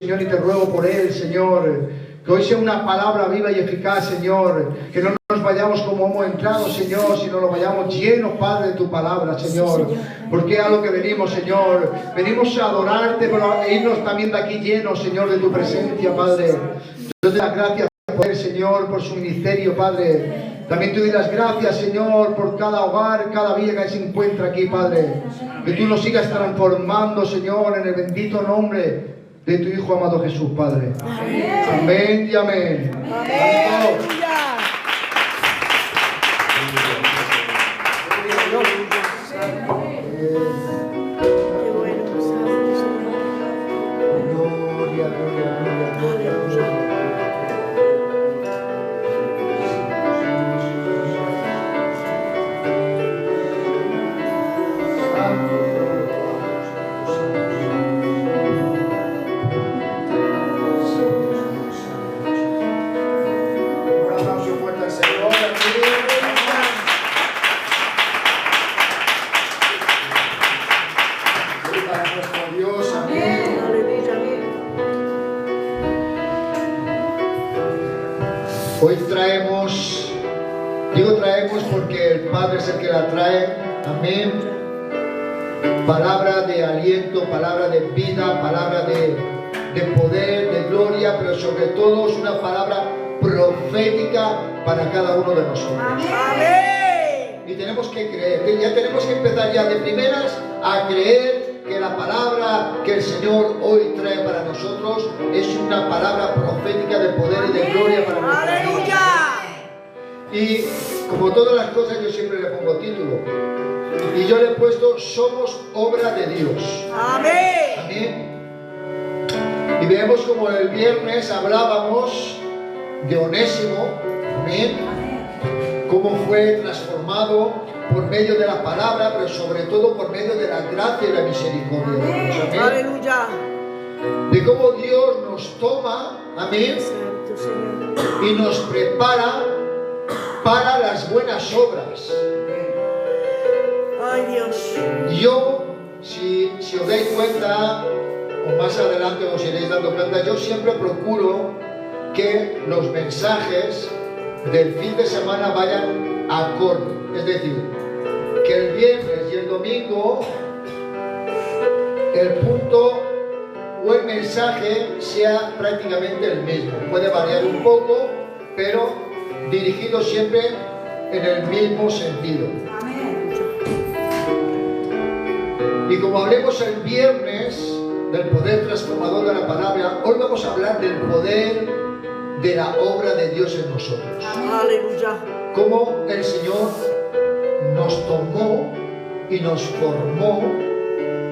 Señor, y te ruego por él, Señor, que hoy sea una palabra viva y eficaz, Señor, que no nos vayamos como hemos entrado, Señor, sino nos vayamos llenos, Padre, de tu palabra, Señor, porque es a lo que venimos, Señor, venimos a adorarte, pero a irnos también de aquí llenos, Señor, de tu presencia, Padre. Yo te doy las gracias por él, Señor, por su ministerio, Padre. También te doy las gracias, Señor, por cada hogar, cada vida que se encuentra aquí, Padre. Que tú nos sigas transformando, Señor, en el bendito nombre de tu Hijo amado Jesús, Padre. Amén. Amén y amén. Amén. Hoy traemos porque el Padre es el que la trae, amén. Palabra de aliento, palabra de vida, palabra de poder, de gloria, pero sobre todo es una palabra profética para cada uno de nosotros. Amén. Y tenemos que creer, ya tenemos que empezar ya de primeras a creer que la palabra que el Señor hoy trae para nosotros es una palabra profética de poder y de gloria para nuestra vida. Y como todas las cosas yo siempre le pongo título. Y yo le he puesto: somos obra de Dios. Amén. Amén. Y vemos como el viernes hablábamos de Onésimo. Amén. Cómo fue transformado por medio de la palabra, pero sobre todo por medio de la gracia y la misericordia de Dios. Amén. Aleluya. De cómo Dios nos toma, amén, y nos prepara para las buenas obras. Ay, Dios. Yo, si os dais cuenta, o más adelante os iréis dando cuenta, yo siempre procuro que los mensajes del fin de semana vayan acorde. Es decir, que el viernes y el domingo el punto o el mensaje sea prácticamente el mismo. Puede variar un poco, pero dirigido siempre en el mismo sentido. Amén. Y como hablemos el viernes del poder transformador de la palabra, hoy vamos a hablar del poder de la obra de Dios en nosotros. Aleluya. Cómo el Señor nos tomó y nos formó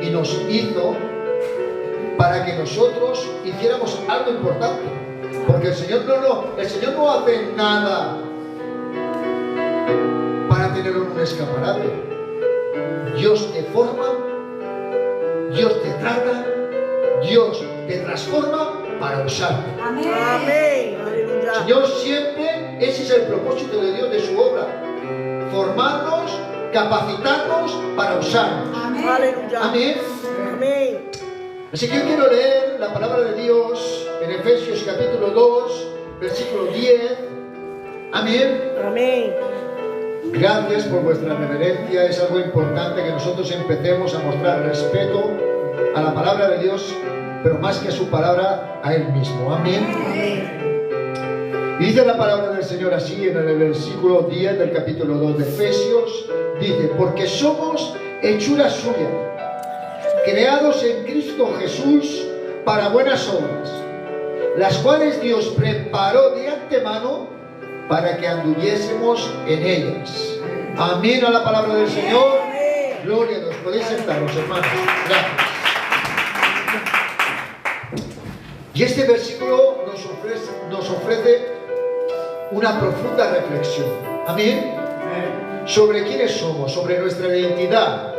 y nos hizo para que nosotros hiciéramos algo importante. Porque el Señor no hace nada para tenerlo en un escaparate. Dios te forma, Dios te trata, Dios te transforma para usarte. Amén. Amén. Aleluya. Señor, siempre ese es el propósito de Dios, de su obra: formarnos, capacitarnos para usarnos. Amén. Aleluya. Amén. Amén. Así que yo quiero leer la palabra de Dios en Efesios capítulo 2, versículo 10. Amén. Amén. Gracias por vuestra reverencia. Es algo importante que nosotros empecemos a mostrar respeto a la palabra de Dios, pero más que a su palabra, a Él mismo. Amén. Amén. Y dice la palabra del Señor así en el versículo 10 del capítulo 2 de Efesios. Dice: porque somos hechura suya, creados en Cristo Jesús para buenas obras, las cuales Dios preparó de antemano para que anduviésemos en ellas. Amén a la palabra del Señor. Gloria a Dios. Podéis sentaros, hermanos. Gracias. Y este versículo nos ofrece una profunda reflexión. Amén. Sobre quiénes somos, sobre nuestra identidad,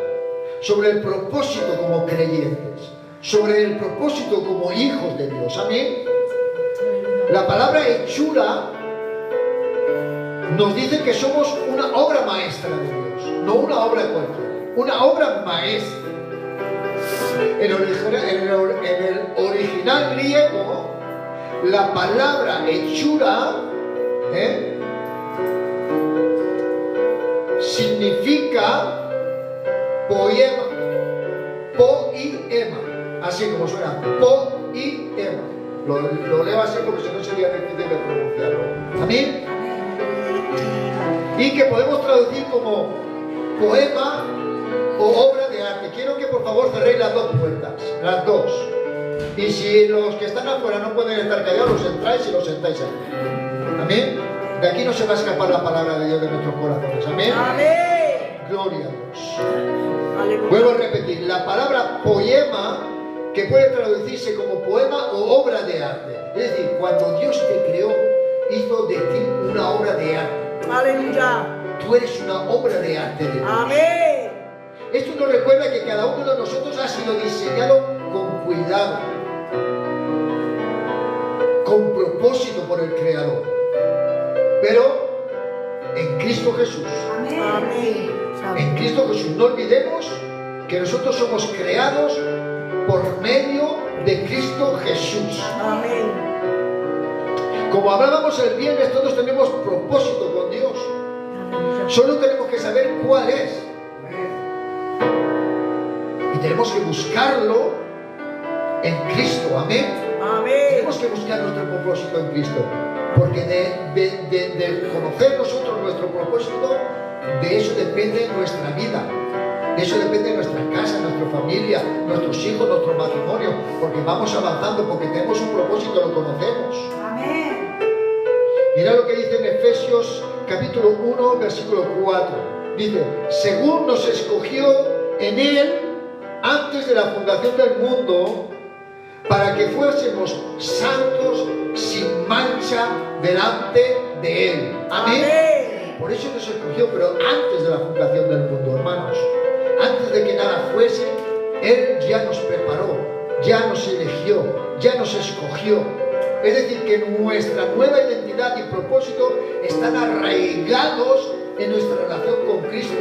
sobre el propósito como creyentes, sobre el propósito como hijos de Dios. Amén. La palabra hechura nos dice que somos una obra maestra de Dios, no una obra cualquiera, una obra maestra. En el original griego, la palabra hechura significa poema, poema, así como suena, poema. Lo leo así porque si no sería difícil de pronunciarlo. ¿Amén? Y que podemos traducir como poema o obra de arte. Quiero que por favor cerréis las dos puertas, las dos. Y si los que están afuera no pueden estar callados, los entráis y los sentáis aquí. ¿Amén? De aquí no se va a escapar la palabra de Dios de nuestros corazones. ¿Amén? Amén. Gloria a Dios. Aleluya. Vuelvo a repetir, la palabra poema, que puede traducirse como poema o obra de arte. Es decir, cuando Dios te creó, hizo de ti una obra de arte. Aleluya. Tú eres una obra de arte de Dios. Amén. Esto nos recuerda que cada uno de nosotros ha sido diseñado con cuidado, con propósito por el Creador, pero en Cristo Jesús. Amén. En Cristo Jesús. No olvidemos que nosotros somos creados por medio de Cristo Jesús. Amén. Como hablábamos el viernes, todos tenemos propósito con Dios. Solo tenemos que saber cuál es. Y tenemos que buscarlo en Cristo. Amén. Amén. Tenemos que buscar nuestro propósito en Cristo. Porque de conocer nosotros nuestro propósito, de eso depende nuestra vida. De eso depende nuestra casa, nuestra familia, nuestros hijos, nuestro matrimonio. Porque vamos avanzando, porque tenemos un propósito, lo conocemos. Amén. Mira lo que dice en Efesios capítulo 1, versículo 4. Dice, según nos escogió en Él antes de la fundación del mundo, para que fuésemos santos sin mancha delante de Él. Amén. Amén. Por eso nos escogió, pero antes de la fundación del mundo, hermanos. Antes de que nada fuese, Él ya nos preparó, ya nos eligió, ya nos escogió. Es decir, que nuestra nueva identidad y propósito están arraigados en nuestra relación con Cristo.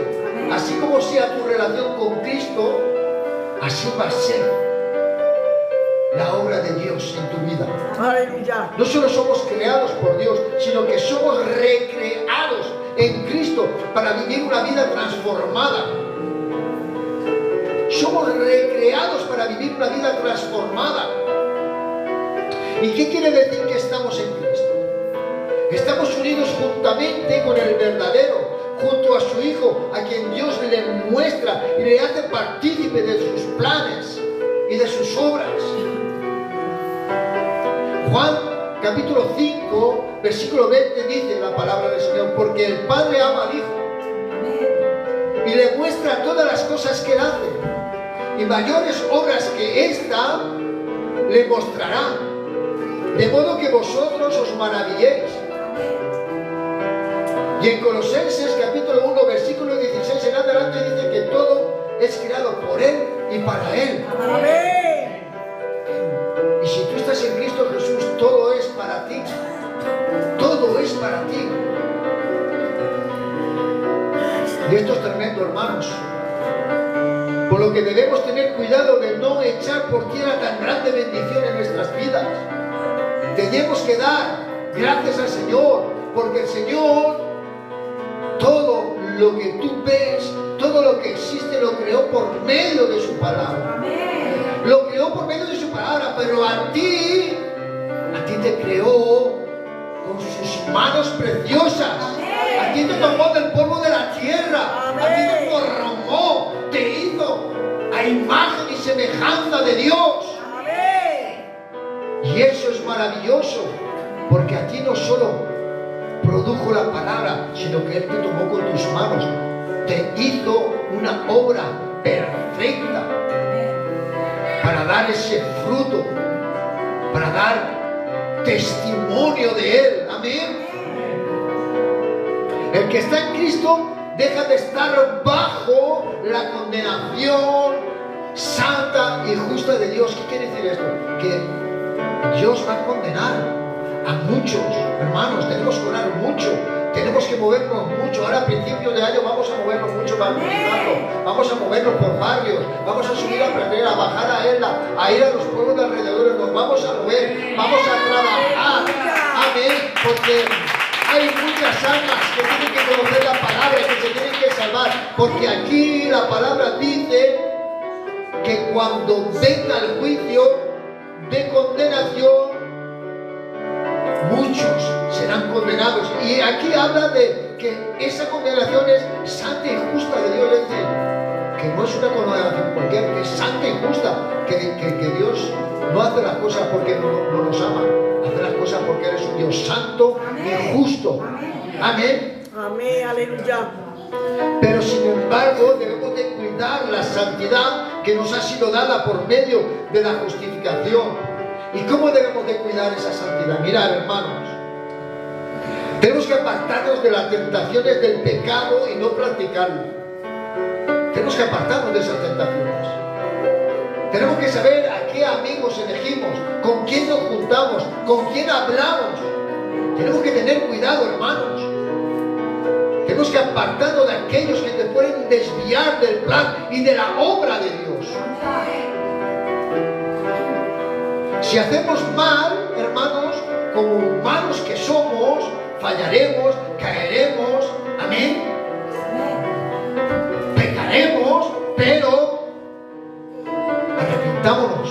Así como sea tu relación con Cristo, así va a ser la obra de Dios en tu vida. Aleluya. No solo somos creados por Dios, sino que somos recreados en Cristo para vivir una vida transformada. Somos recreados para vivir una vida transformada. ¿Y qué quiere decir que estamos en Cristo? Estamos unidos juntamente con el verdadero, junto a su Hijo, a quien Dios le muestra y le hace partícipe de sus planes y de sus obras. Juan capítulo 5, versículo 20 dice la palabra del Señor, porque el Padre ama al Hijo y le muestra todas las cosas que Él hace, y mayores obras que esta le mostrará, de modo que vosotros os maravilléis. Y en Colosenses capítulo 1, versículo 16 en adelante dice que todo es creado por Él y para Él. Amén. Y si tú estás en Cristo Jesús, todo es para ti. Todo es para ti. Y esto es tremendo, hermanos. Por lo que debemos tener cuidado de no echar por tierra tan grande bendición en nuestras vidas. Tenemos que dar gracias al Señor, porque el Señor, todo lo que tú ves, todo lo que existe, lo creó por medio de su palabra. Amén. Lo creó por medio de su palabra, pero a ti te creó con sus manos preciosas. Amén. A ti te tomó del polvo de la tierra. Amén. A ti te formó, te hizo a imagen y semejanza de Dios. Amén. Y eso es maravilloso, porque a ti no solo produjo la palabra, sino que Él te tomó con tus manos, te hizo una obra perfecta para dar ese fruto, para dar testimonio de Él. Amén. El que está en Cristo deja de estar bajo la condenación santa y justa de Dios. ¿Qué quiere decir esto? Que Dios va a condenar a muchos, hermanos. Tenemos que orar mucho Tenemos que movernos mucho. Ahora a principios de año vamos a movernos mucho evangelizando. Vamos a movernos por barrios. Vamos a subir a Pradera, a bajar a Elda, a ir a los pueblos de alrededor. Nos vamos a mover. Vamos a trabajar. Amén. Porque hay muchas almas que tienen que conocer la palabra, que se tienen que salvar. Porque aquí la palabra dice que cuando venga el juicio de condenación, muchos serán condenados. Y aquí habla de que esa condenación es santa y justa de Dios. Es decir, que no es una condenación cualquiera, que es santa y justa. Que Dios no hace las cosas porque no nos ama. Hace las cosas porque eres un Dios santo y justo. Amén. Amén, aleluya. Pero sin embargo debemos de cuidar la santidad que nos ha sido dada por medio de la justificación. ¿Y cómo debemos de cuidar esa santidad? Mirad, hermanos, tenemos que apartarnos de las tentaciones del pecado y no practicarlo. Tenemos que apartarnos de esas tentaciones. Tenemos que saber a qué amigos elegimos, con quién nos juntamos, con quién hablamos. Tenemos que tener cuidado, hermanos. Tenemos que apartarnos de aquellos que te pueden desviar del plan y de la obra de Dios. Si hacemos mal, hermanos, como humanos que somos, fallaremos, caeremos, amén, pecaremos, pero arrepentámonos.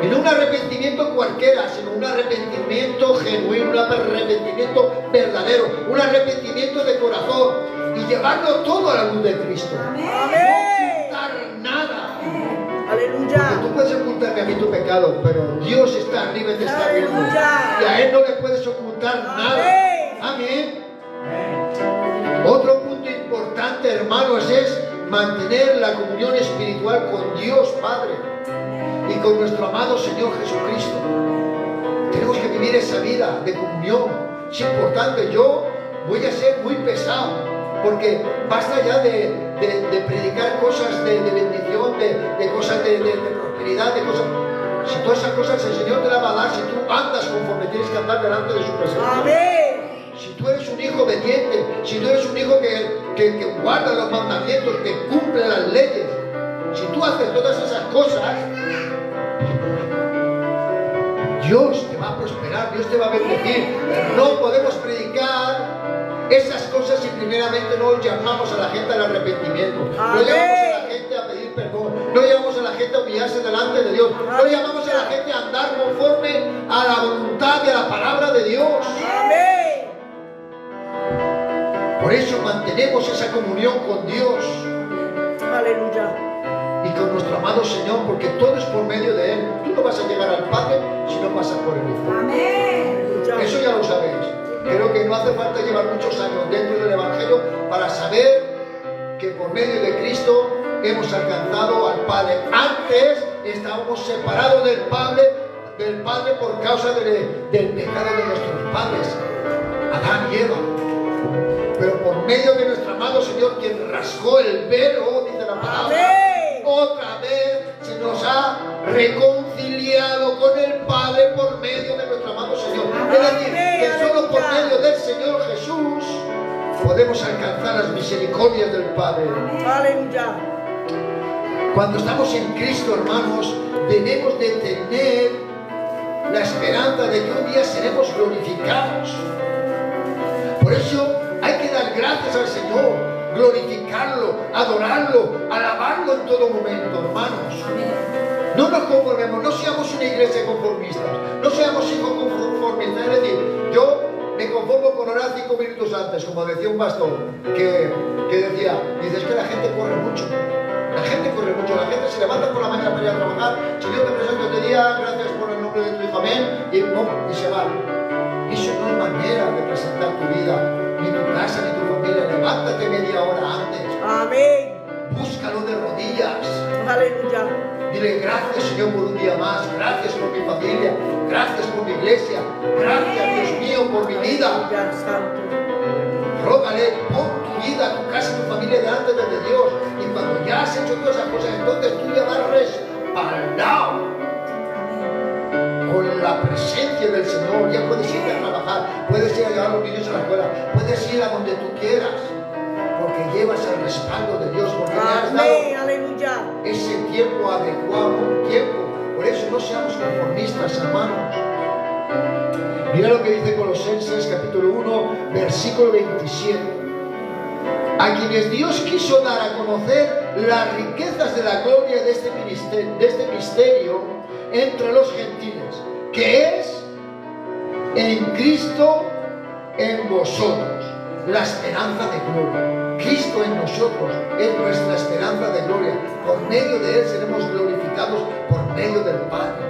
Y no un arrepentimiento cualquiera, sino un arrepentimiento genuino, un arrepentimiento verdadero, un arrepentimiento de corazón y llevarlo todo a la luz de Cristo. Amén. No ocultar nada. Aleluya. Porque tú puedes ocultarme a mí tu pecado, pero Dios está arriba y te está viendo. Aleluya. Y a Él no le puedes ocultar nada. Amén. Otro punto importante, hermanos, es mantener la comunión espiritual con Dios Padre y con nuestro amado Señor Jesucristo. Tenemos que vivir esa vida de comunión. Es importante. Yo voy a ser muy pesado, porque basta ya de predicar cosas de bendición, de cosas de prosperidad, de cosas. Si todas esas cosas el Señor te las va a dar, si tú andas conforme tienes que andar delante de su presencia. Amén. Si tú eres un hijo obediente, si tú eres un hijo que guarda los mandamientos, que cumple las leyes, si tú haces todas esas cosas, Dios te va a prosperar, Dios te va a bendecir. No podemos predicar esas cosas si primeramente no llamamos a la gente al arrepentimiento. No llamamos a la gente a pedir perdón. No llamamos a la gente a humillarse delante de Dios. No llamamos a la gente a andar conforme a la voluntad de la palabra de Dios. Amén. Por eso mantenemos esa comunión con Dios Aleluya. y con nuestro amado Señor, porque todo es por medio de Él. Tú no vas a llegar al Padre si no pasas por el Hijo. Amén. Eso ya lo sabéis. Creo que no hace falta llevar muchos años dentro del Evangelio para saber que por medio de Cristo hemos alcanzado al Padre. Antes estábamos separados del Padre por causa del pecado de nuestros padres, Adán y Eva. Pero por medio de nuestro amado Señor, quien rasgó el velo, dice la palabra, otra vez se nos ha reconciliado con el Padre por medio de nuestro amado Señor. Es decir, que solo por medio del Señor Jesús podemos alcanzar las misericordias del Padre. Aleluya. Cuando estamos en Cristo, hermanos, debemos de tener la esperanza de que un día seremos glorificados. Por eso hay que dar gracias al Señor, glorificarlo, adorarlo, alabarlo en todo momento, hermanos. No nos conformemos, no seamos una iglesia conformista, no seamos hijos conformistas. Es decir, yo me conformo con orar 5 minutos antes, como decía un pastor que decía, dices que la gente corre mucho. La gente corre mucho, la gente se levanta por la mañana para ir a trabajar. Señor, te presento este día, gracias por el nombre de tu Hijo, amén, y se va. Eso no es manera de presentar tu vida, ni tu casa, ni tu familia. Levántate media hora antes. Amén. Búscalo de rodillas. Aleluya. Dile gracias, Señor, por un día más. Gracias por mi familia. Gracias por mi iglesia. Gracias, Dios mío, por mi vida. Rógale, pon tu vida, tu casa, tu familia delante de Dios. Y cuando ya has hecho todas esas cosas, entonces tú ya vas respaldado con la presencia del Señor. Ya puedes ir a trabajar, puedes ir a llevar a los niños a la escuela, puedes ir a donde tú quieras, porque llevas el respaldo de Dios, porque le has dado Aleluya. ese tiempo adecuado, un tiempo. Por eso no seamos conformistas, hermanos. Mira lo que dice Colosenses capítulo 1, versículo 27. A quienes Dios quiso dar a conocer las riquezas de la gloria de este misterio entre los gentiles, que es en Cristo en vosotros, la esperanza de gloria. Cristo en nosotros es nuestra esperanza de gloria. Por medio de Él seremos glorificados por medio del Padre.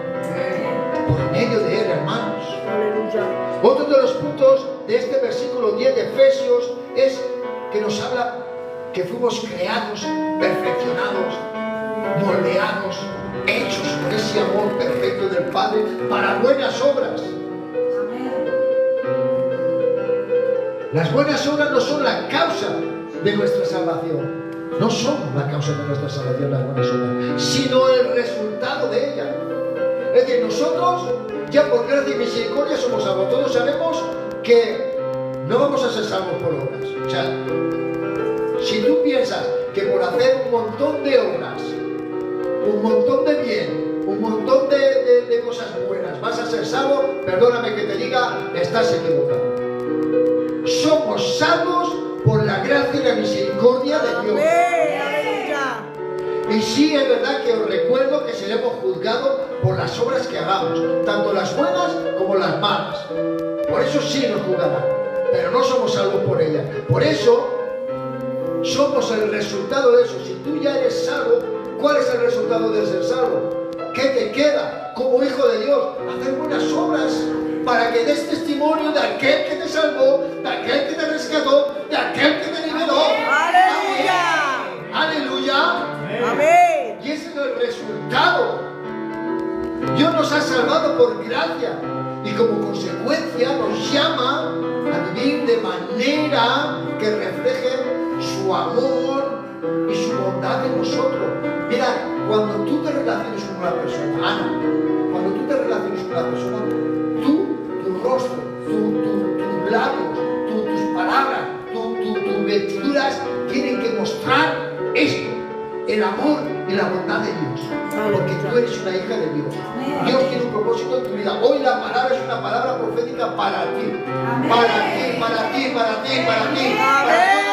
Por medio de Él, hermanos. Aleluya. Otro de los puntos de este versículo 10 de Efesios es que nos habla que fuimos creados, perfeccionados, moldeados, hechos por ese amor perfecto del Padre para buenas obras. Las buenas obras no son la causa de nuestra salvación. No son la causa de nuestra salvación las buenas obras, sino el resultado de ella. Es decir, nosotros ya por gracia y misericordia somos salvos. Todos sabemos que no vamos a ser salvos por obras. O sea, si tú piensas que por hacer un montón de obras, un montón de bien, un montón de cosas buenas, vas a ser salvo, perdóname que te diga, estás equivocado. Somos salvos por la gracia y la misericordia de Dios. Y sí es verdad que os recuerdo que seremos juzgados por las obras que hagamos, tanto las buenas como las malas. Por eso sí nos juzgarán, pero no somos salvos por ellas. Por eso somos el resultado de eso. Si tú ya eres salvo, ¿cuál es el resultado de ser salvo? ¿Qué te queda como hijo de Dios? Hacer buenas obras para que des testimonio de aquel que te salvó, de aquel que te rescató, de aquel que te liberó. ¡Aleluya! ¡Aleluya! Amén. Y ese es el resultado. Dios nos ha salvado por gracia y como consecuencia nos llama a vivir de manera que refleje su amor y su bondad en nosotros. Mira, cuando tú te relaciones con una persona, Ana, cuando tú te relaciones con una persona, tu rostro, tus labios, tus palabras, tus vestiduras tienen que mostrar esto, el amor y la bondad de Dios, porque tú eres una hija de Dios. Dios tiene un propósito en tu vida. Hoy la palabra es una palabra profética para ti, para ti, para ti, para ti, para ti. Amén.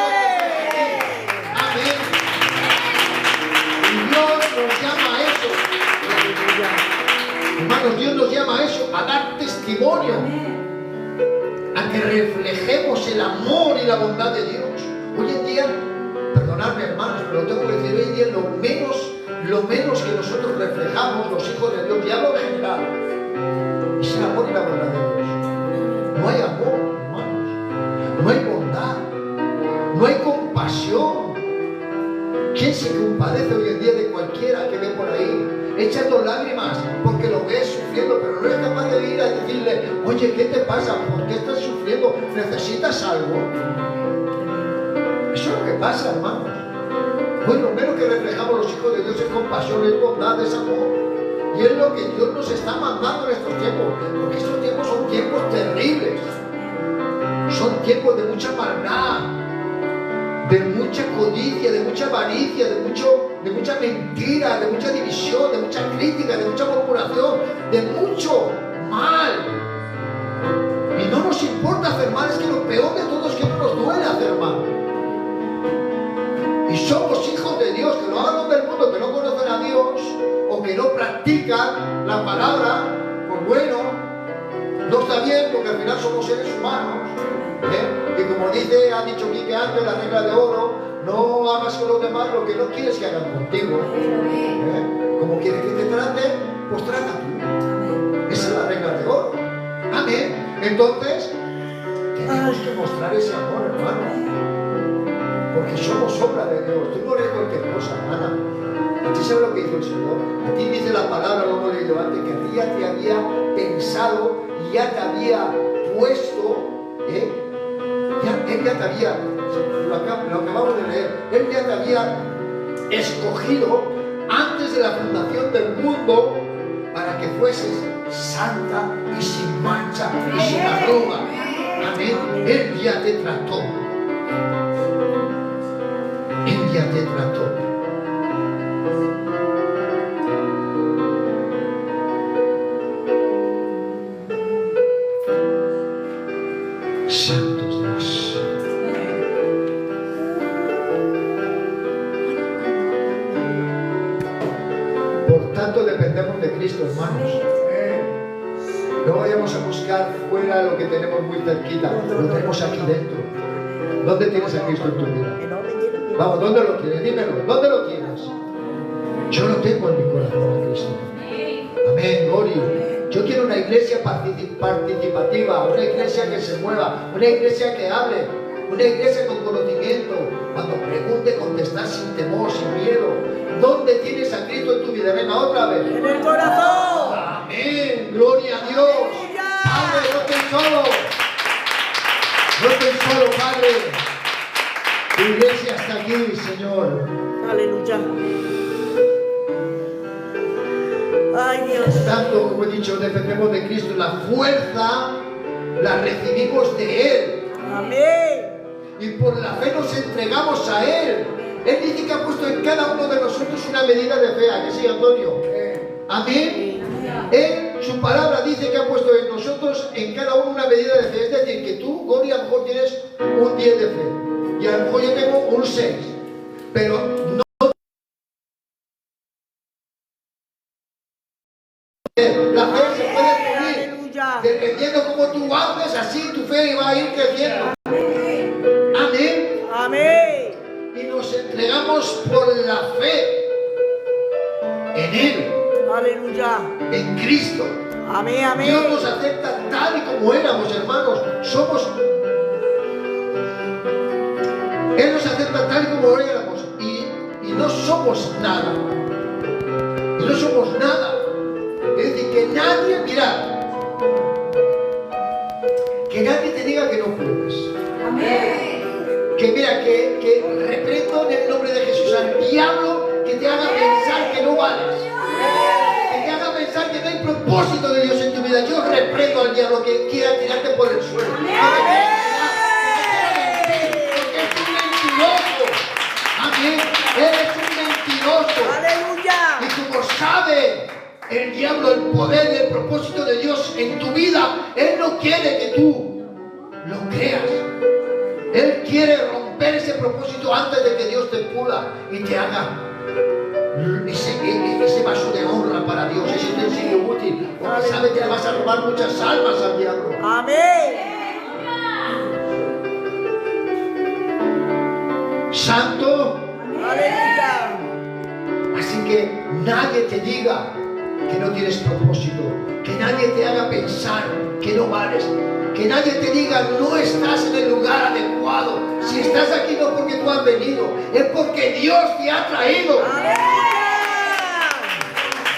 Y Dios nos llama a eso. Hermanos, Dios nos llama a eso, a dar testimonio, a que reflejemos el amor y la bondad de Dios. Hoy en día, perdonadme hermanos, pero tengo que decir, hoy en día lo menos que nosotros reflejamos, los hijos de Dios, y hablo en general, es el amor y la bondad de Dios. No hay amor, hermanos, no hay bondad, no hay compasión. ¿Quién se compadece hoy en día de cualquiera que ve por ahí, echando lágrimas porque lo ves sufriendo, pero no es capaz de ir a decirle, oye, ¿qué te pasa? ¿Por qué estás sufriendo? ¿Necesitas algo? Eso es lo que pasa, hermanos. Pues lo menos que reflejamos los hijos de Dios es compasión, es bondad, es amor. Y es lo que Dios nos está mandando en estos tiempos, porque estos tiempos son tiempos terribles. Son tiempos de mucha maldad, de mucha codicia, de mucha avaricia, de mucha mentira, de mucha división, de mucha crítica, de mucha murmuración, de mucho mal. Y no nos importa hacer mal, es que lo peor de todo es que no nos duele hacer mal. Y somos hijos de Dios, que lo hagan los del mundo, que no conocen a Dios o que no practican la palabra, pues bueno, no está bien, porque al final somos seres humanos. Y como ha dicho Quique antes, la regla de oro, no hagas con los demás lo que no quieres que hagan contigo. Como quieres que te trate, pues trata tú. Esa es la regla de oro. Amén. Entonces, tenemos que mostrar ese amor, hermano. Porque somos obra de Dios. Tú no eres cualquier cosa, hermana. ¿Usted sabe lo que hizo el Señor? A ti dice la palabra, lo hemos leído antes, que a ti ya te había pensado y ya te había puesto, Él ya te había, lo acabamos de leer, Él ya te había escogido antes de la fundación del mundo para que fueses santa y sin mancha y sin arruga. Amén. Él ya te trató. Él ya te trató. Santos Dios. Por tanto dependemos de Cristo, hermanos. No vayamos a buscar fuera lo que tenemos muy cerquita. Lo tenemos aquí dentro. ¿Dónde tienes a Cristo en tu vida? Vamos, ¿dónde lo tienes? Dímelo, ¿dónde lo tienes? Yo lo tengo en mi corazón a Cristo. Amén, gloria. Yo quiero una iglesia participativa, una iglesia que se mueva, una iglesia que hable, una iglesia con conocimiento. Cuando pregunte, contestar sin temor, sin miedo. ¿Dónde tienes a Cristo en tu vida? Venga, otra vez. En el corazón. Amén, gloria a Dios. Padre, no estoy solo. No estoy solo, Padre. Tu iglesia está aquí, Señor. Aleluya. Ay, Dios. Por tanto, como he dicho, dependemos de Cristo. La fuerza la recibimos de Él. Amén. Y por la fe nos entregamos a Él. Él dice que ha puesto en cada uno de nosotros una medida de fe. ¿A que sí, Antonio? Amén. Él, su palabra dice que ha puesto en nosotros, en cada uno, una medida de fe. Es decir, que tú, Gori, a lo mejor tienes un 10 de fe. Y a lo mejor yo tengo un 6. Pero no. La fe se puede cubrir. Dependiendo cómo tú haces, así tu fe va a ir creciendo. Amén. Amén. Y nos entregamos por la fe en Él. Aleluya. En Cristo. Amén, amén. Dios nos acepta tal y como éramos, hermanos. Él nos acepta tal y como éramos. Y no somos nada. Y no somos nada. Es decir, que nadie, mira, que nadie te diga que no puedes. Amén. Que mira, que reprendo en el nombre de Jesús al diablo que te haga pensar que no vales. Que te haga pensar que no hay propósito de Dios en tu vida. Yo reprendo al diablo que quiera tirarte por el suelo. Amén. Porque es un mentiroso. Amén. Eres un mentiroso. Aleluya. Y como sabe el diablo el poder y el propósito de Dios en tu vida, él no quiere que tú lo creas. Él quiere romper ese propósito antes de que Dios te pula y te haga ese vaso de honra para Dios, ese utensilio útil, porque sabe que le vas a robar muchas almas al diablo. Amén. Santo. Aleluya. Así que nadie te diga que no tienes propósito, que nadie te haga pensar que no vales, que nadie te diga no estás en el lugar adecuado. Si estás aquí no porque tú has venido, es porque Dios te ha traído.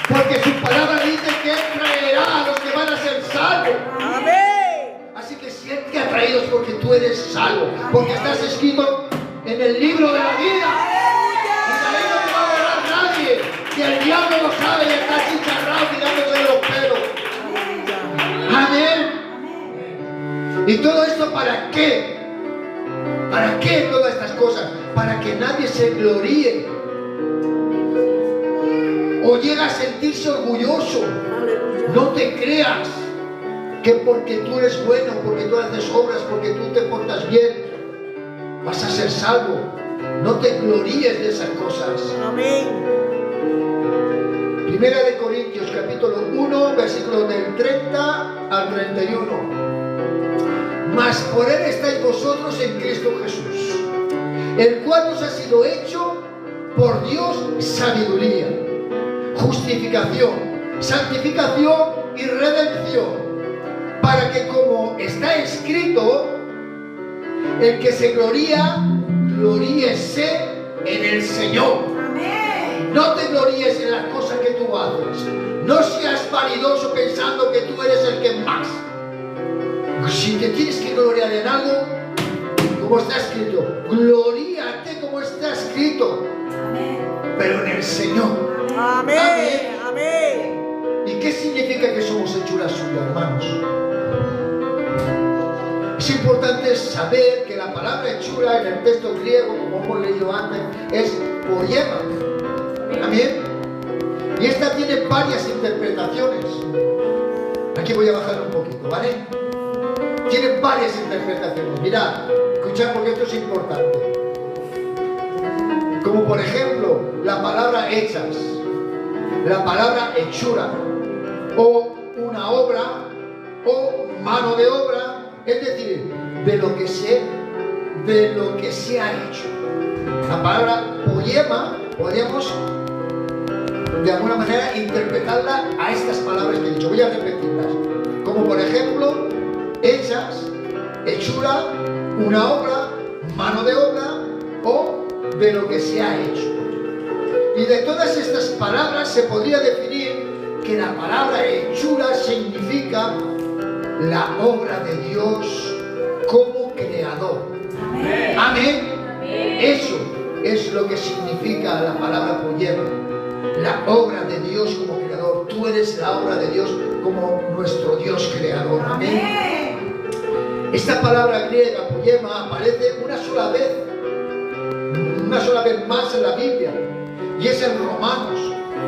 Porque su palabra dice que Él traerá a los que van a ser salvos. Amén. Así que si Él te ha traído es porque tú eres salvo, porque estás escrito en el libro de la vida. Y de ahí no te va a borrar nadie. Y el diablo lo sabe y está chicharrado tirándose de los pelos. Amén. ¿Y todo esto para qué? ¿Para qué todas estas cosas? Para que nadie se gloríe o llegue a sentirse orgulloso. Aleluya. No te creas que porque tú eres bueno, porque tú haces obras, porque tú te portas bien, vas a ser salvo. No te gloríes de esas cosas. Amén. Primera de Corintios, capítulo 1, versículos del 30 al 31. Mas por Él estáis vosotros en Cristo Jesús, el cual nos ha sido hecho por Dios sabiduría, justificación, santificación y redención, para que como está escrito, el que se gloría, gloríese en el Señor. No te gloríes en las cosas que tú haces. No seas vanidoso pensando que tú eres el que más. Si te tienes que gloriar en algo, como está escrito, gloríate como está escrito. Pero en el Señor. Amén. Amén. ¿Y qué significa que somos somos hechura suya, hermanos. Es importante saber que la palabra hechura en el texto griego, como hemos leído antes, es poema. Amén. Y esta tiene varias interpretaciones. Aquí voy a bajar un poquito, ¿vale? Tiene varias interpretaciones. Mirad, escuchad porque esto es importante. Como por ejemplo, la palabra hechas, la palabra hechura, o una obra, o mano de obra, es decir, de lo que se ha hecho. La palabra poema, podríamos de alguna manera interpretarla a estas palabras que he dicho. Voy a repetirlas. Como por ejemplo, hechas, hechura, una obra, mano de obra, o de lo que se ha hecho. Y de todas estas palabras se podría definir que la palabra hechura significa la obra de Dios como creador. Amén. Amén. Eso es lo que significa la palabra poema, la obra de Dios como creador. Tú eres la obra de Dios como nuestro Dios creador. Amén. Esta palabra griega poema aparece una sola vez más en la Biblia, y es en Romanos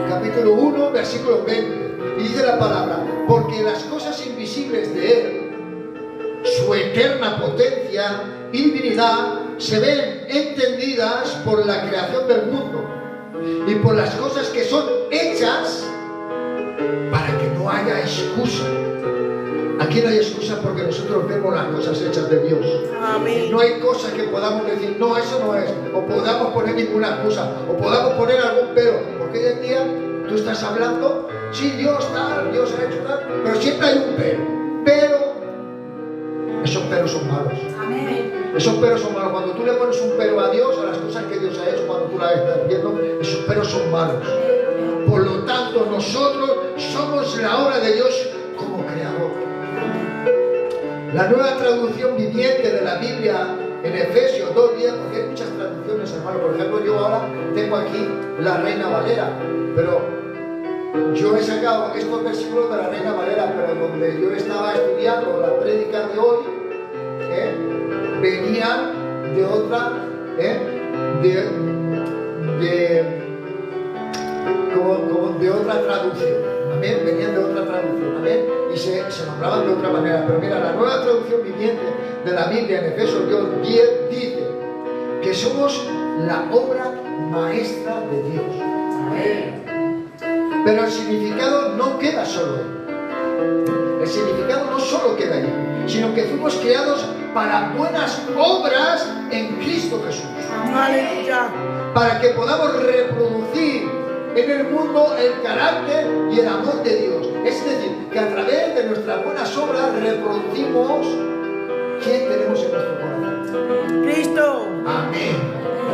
capítulo 1 versículo 20, y dice la palabra: porque las cosas invisibles de Él, su eterna potencia y divinidad, se ven entendidas por la creación del mundo y por las cosas que son hechas, para que no haya excusa. Aquí no hay excusa porque nosotros vemos las cosas hechas de Dios. Amén. No hay cosa que podamos decir, no, eso no es, o podamos poner ninguna excusa, o podamos poner algún pero, porque hoy en día tú estás hablando, sí, Dios tal, Dios ha hecho tal, pero siempre hay un pero esos peros son malos. Amén. Esos peros son malos. Cuando tú le pones un pero a Dios, a las cosas que Dios ha hecho, cuando tú las estás viendo, esos peros son malos. Por lo tanto, nosotros somos la obra de Dios como creador. La nueva traducción viviente de la Biblia en Efesios 2:10, porque hay muchas traducciones, hermano. Por ejemplo, yo ahora tengo aquí la Reina Valera, pero yo he sacado estos versículos de la Reina Valera, pero donde yo estaba estudiando la prédica de hoy, venían de otra, de otra traducción. Amén, venían de otra traducción, amén, y se nombraban de otra manera. Pero mira, la nueva traducción viviente de la Biblia en Efesios 10 dice que somos la obra maestra de Dios. Amén. Pero el significado no queda solo ahí. El significado no solo queda ahí, sino que fuimos creados para buenas obras en Cristo Jesús. Aleluya. Para que podamos reproducir en el mundo el carácter y el amor de Dios. Es decir, que a través de nuestras buenas obras reproducimos quién tenemos en nuestro corazón. Cristo. Amén.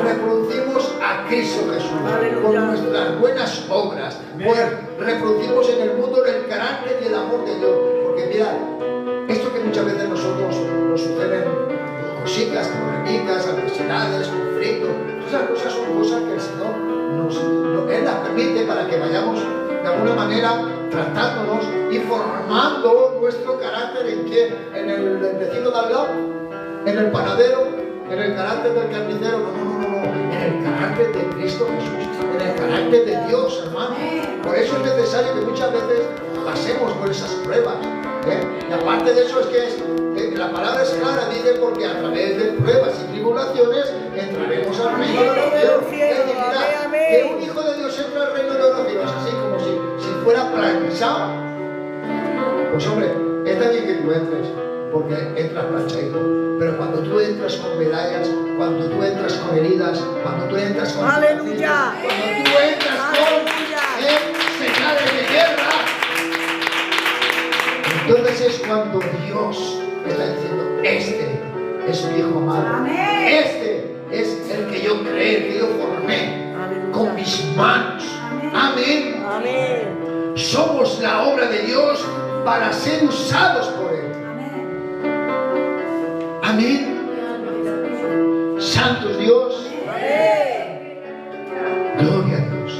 Reproducimos a Cristo Jesús. Aleluya. Con nuestras buenas obras. Pues reproducimos en el mundo el carácter y el amor de Dios. Porque mirad, esto que muchas veces nosotros nos suceden cositas, problemitas, adversidades, conflictos, esas cosas son cosas que el Señor Él las permite para que vayamos de alguna manera tratándonos y formando nuestro carácter. ¿En qué? En el vecino de al lado, en el panadero, en el carácter del carnicero. No, en el carácter de Cristo Jesús, en el carácter de Dios, hermano. Por eso es necesario que muchas veces pasemos por esas pruebas. Y aparte de eso es que la palabra es clara, dice, porque a través de pruebas y tribulaciones entraremos al reino de los cielos. Que un hijo de Dios entra al reino de los cielos así como si fuera planchado. Pues hombre, está bien que tú entres, porque entras planchado. Pero cuando tú entras con medallas, cuando tú entras con heridas, cuando tú entras con... ¡Aleluya! Cuando tú entras con señales de guerra, entonces es cuando Dios está diciendo: este es mi hijo amado. Amén. Este es el que yo creé, el que yo formé. Aleluya. Con mis manos. Amén. Amén. Somos la obra de Dios para ser usados por Él. Amén. Santo Dios. Amén. Gloria a Dios.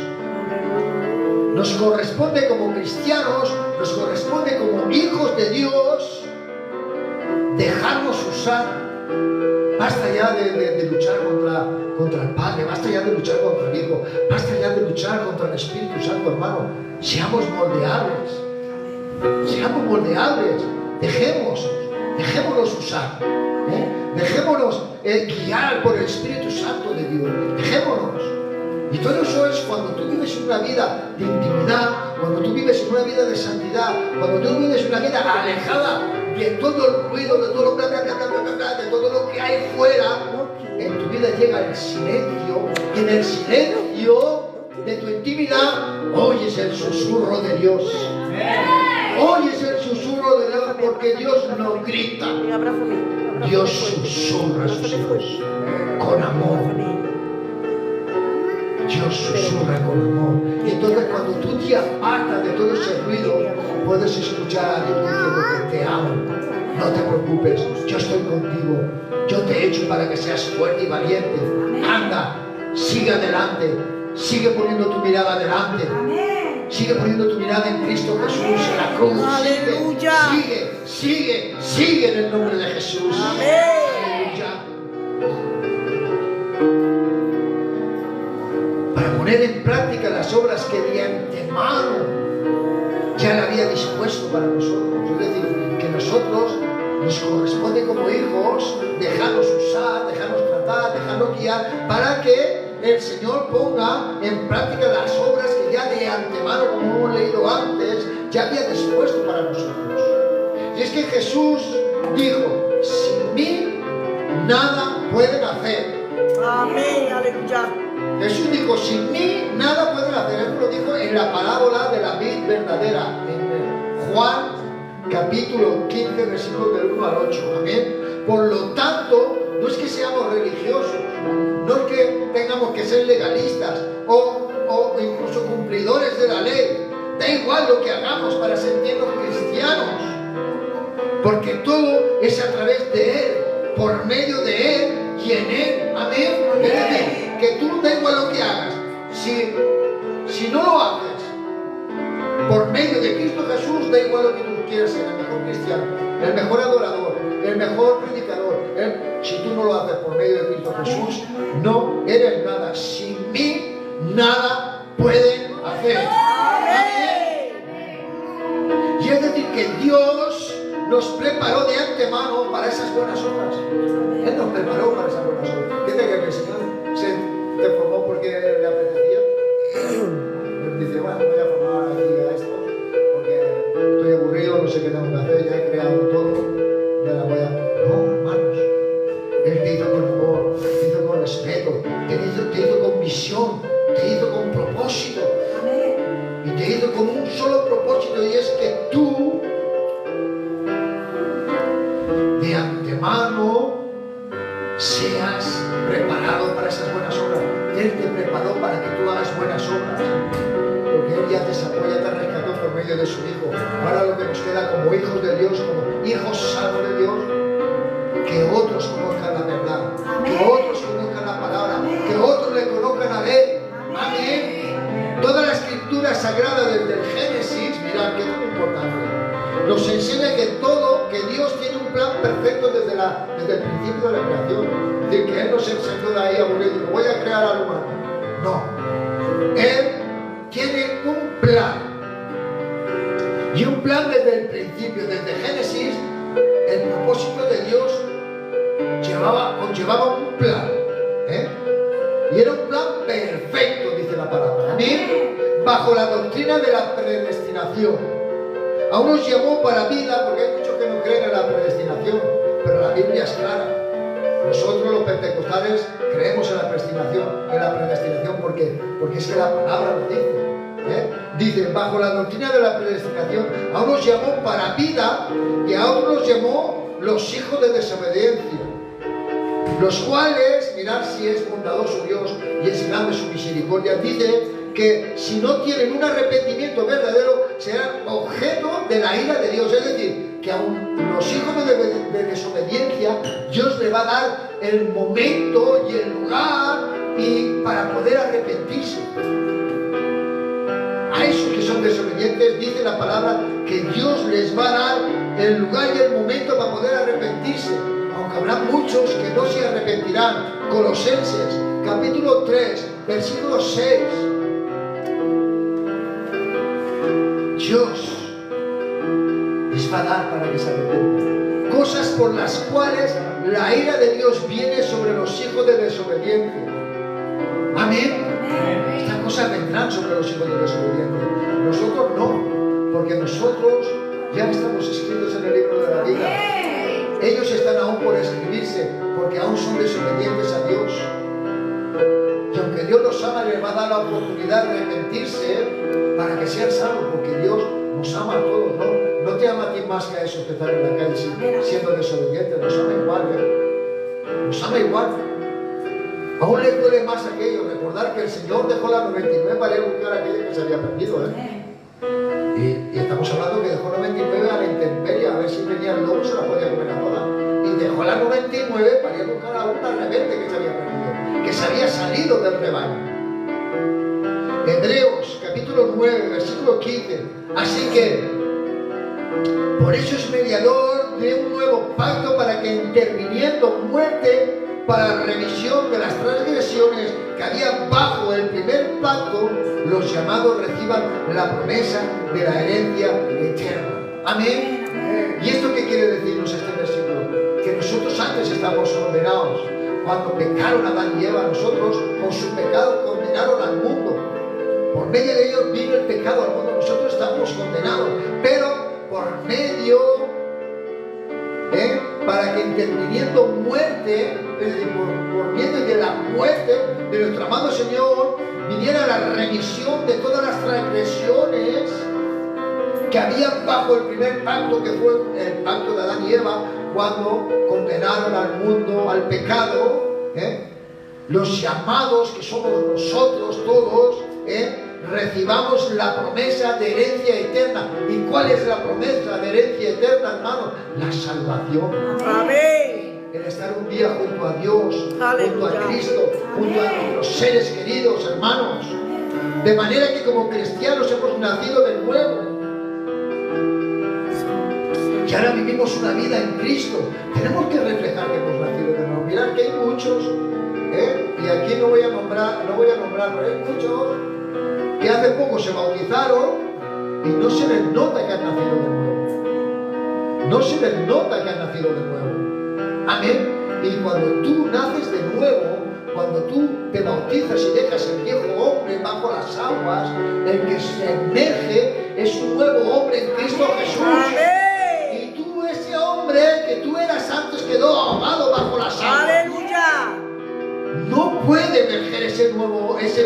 Nos corresponde como cristianos, nos corresponde como hijos de Dios, dejarnos usar. Basta ya de luchar contra el Padre, basta ya de luchar contra el Hijo, basta ya de luchar contra el Espíritu Santo, hermano. Seamos moldeables, dejémonos usar, dejémonos guiar por el Espíritu Santo de Dios, dejémonos. Y todo eso es cuando tú vives una vida de intimidad, cuando tú vives una vida de santidad, cuando tú vives una vida alejada de todo el ruido, de todo lo que hay fuera. En tu vida llega el silencio, y en el silencio de tu intimidad oyes el susurro de Dios. Oyes el susurro de Dios, porque Dios no grita, Dios susurra a sus hijos con amor. Dios susurra con amor. Y entonces cuando tú te apartas de todo ese ruido, puedes escuchar a Dios diciendo que te amo. No te preocupes, yo estoy contigo. Yo te he hecho para que seas fuerte y valiente. Anda, sigue adelante. Sigue poniendo tu mirada adelante. Sigue poniendo tu mirada en Cristo Jesús, en la cruz. Sigue en el nombre de Jesús. Aleluya. Para poner en práctica las obras que de antemano ya le había dispuesto para nosotros. Es decir, que nosotros nos corresponde como hijos dejarnos usar, dejarnos tratar, dejarnos guiar, para que el Señor ponga en práctica las obras que ya de antemano, como hemos leído antes, ya había dispuesto para nosotros. Y es que Jesús dijo: sin mí nada pueden hacer. Amén, aleluya. Jesús dijo: sin mí nada pueden hacer. Él lo dijo en la parábola de la vid verdadera, en Juan capítulo 15, versículos del 1 al 8. Amén. Por lo tanto, no es que seamos religiosos, no es que tengamos que ser legalistas o incluso cumplidores de la ley. Da igual lo que hagamos para sentirnos cristianos, porque todo es a través de Él, por medio de Él y en Él. Amén. Es decir, que tú da igual lo que hagas, si no lo haces por medio de Cristo Jesús, da igual lo que tú quieras ser, el mejor cristiano, el mejor adorador, el mejor predicador. Si tú no lo haces por medio de Cristo Jesús, no eres nada. Sin mí nada pueden hacer. Y es decir, que Dios nos preparó de antemano para esas buenas obras. Él nos preparó para esas buenas obras. ¿Qué te crees que el Señor te formó porque le apetecía? Él dice: bueno, voy a formar aquí a esto porque estoy aburrido, no sé qué tengo que hacer, ya he creado todo, ya la voy a... No, hermanos. Él te hizo con amor, te hizo con respeto, te hizo con visión, te hizo con propósito. Y te hizo con un solo propósito, y es que tú de antemano seas preparado para esas buenas obras. Él te preparó para que tú hagas buenas obras, porque Él ya te sacó, ya te rescató por medio de su Hijo. Ahora lo que nos queda como hijos de Dios, como hijos salvos de Dios, que otros conozcan la verdad, que otros conozcan la palabra, que otros le conozcan a Él. Amén. Toda la escritura sagrada desde el Génesis, mirad que es muy importante, nos enseña que Dios tiene un plan perfecto desde el principio de la creación. Es decir, que Él no se sentó de ahí aburrido y dijo: voy a crear al humano. No. Él tiene un plan. Y un plan desde el principio, desde Génesis. El propósito de Dios conllevaba un plan. Y era un plan perfecto, dice la palabra. Amén. Bajo la doctrina de la predestinación. A unos llamó para vida, porque hay muchos que no creen en la predestinación, pero la Biblia es clara. Nosotros los pentecostales creemos en la predestinación, porque es que la palabra lo dice. Dice: bajo la doctrina de la predestinación, a unos llamó para vida y a otros llamó los hijos de desobediencia, los cuales, mirad si es bondadoso Dios y es grande su misericordia, dice que si no tienen un arrepentimiento verdadero serán objeto de la ira de Dios. Es decir, que a los hijos de desobediencia Dios le va a dar el momento y el lugar para poder arrepentirse. A esos que son son desobedientes, dice la palabra que Dios les va a dar el lugar y el momento para poder arrepentirse, aunque habrá muchos que no se arrepentirán. Colosenses capítulo 3 versículo 6. Dios les va a dar para que se arrepientan, cosas por las cuales la ira de Dios viene sobre los hijos de desobediencia. Amén. Estas cosas vendrán sobre los hijos de desobediencia. Nosotros no, porque nosotros ya estamos escritos en el libro de la vida. Ellos están aún por escribirse, porque aún son desobedientes a Dios. Y aunque Dios los ama, les va a dar la oportunidad de arrepentirse para que sean salvos, porque Dios nos ama a todos, ¿no? No te ama a ti más que a esos que están en la calle siendo desobedientes. Nos ama igual, Nos ama igual. Aún le duele más aquello, recordar que el Señor dejó la 99 para ir a buscar a aquella que se había perdido, Y estamos hablando que dejó 99 a la intemperie, a ver si venía el lobo, se la podía comer a todas. Y dejó la 99 para ir a buscar a una rebelde que se había perdido, que se había salido del rebaño. Hebreos capítulo 9, versículo 15. Así que, por eso es mediador de un nuevo pacto, para que interviniendo muerte para remisión de las transgresiones que había bajo el primer pacto, los llamados reciban la promesa de la herencia eterna. Amén. ¿Y esto qué quiere decirnos este versículo? Que nosotros antes estábamos condenados. Cuando pecaron Adán y Eva, nosotros con su pecado condenaron al mundo. Por medio de ellos vino el pecado al mundo. Nosotros estamos condenados, pero por medio, para que interviniendo muerte, es decir, por medio de la muerte de nuestro amado Señor, viniera la remisión de todas las transgresiones que había bajo el primer pacto, que fue el pacto de Adán y Eva, cuando condenaron al mundo al pecado. Los llamados, que somos nosotros todos, recibamos la promesa de herencia eterna. ¿Y cuál es la promesa de herencia eterna, hermano? La salvación. Amén. El estar un día junto a Dios, junto a Cristo, junto a nuestros seres queridos, hermanos. De manera que como cristianos hemos nacido de nuevo. Y ahora vivimos una vida en Cristo. Tenemos que reflejar que hemos nacido de nuevo. Mirad que hay muchos, y aquí no voy a nombrar, pero hay muchos que hace poco se bautizaron y no se les nota que han nacido de nuevo. No se les nota que han nacido de nuevo. Amén. Y cuando tú naces de nuevo, cuando tú te bautizas y dejas el viejo hombre bajo las aguas, el que se emerge es un nuevo hombre en Cristo Jesús. Amén. Y tú, ese hombre que tú eras antes, quedó ahogado bajo las aguas. Aleluya. No puede emerger ese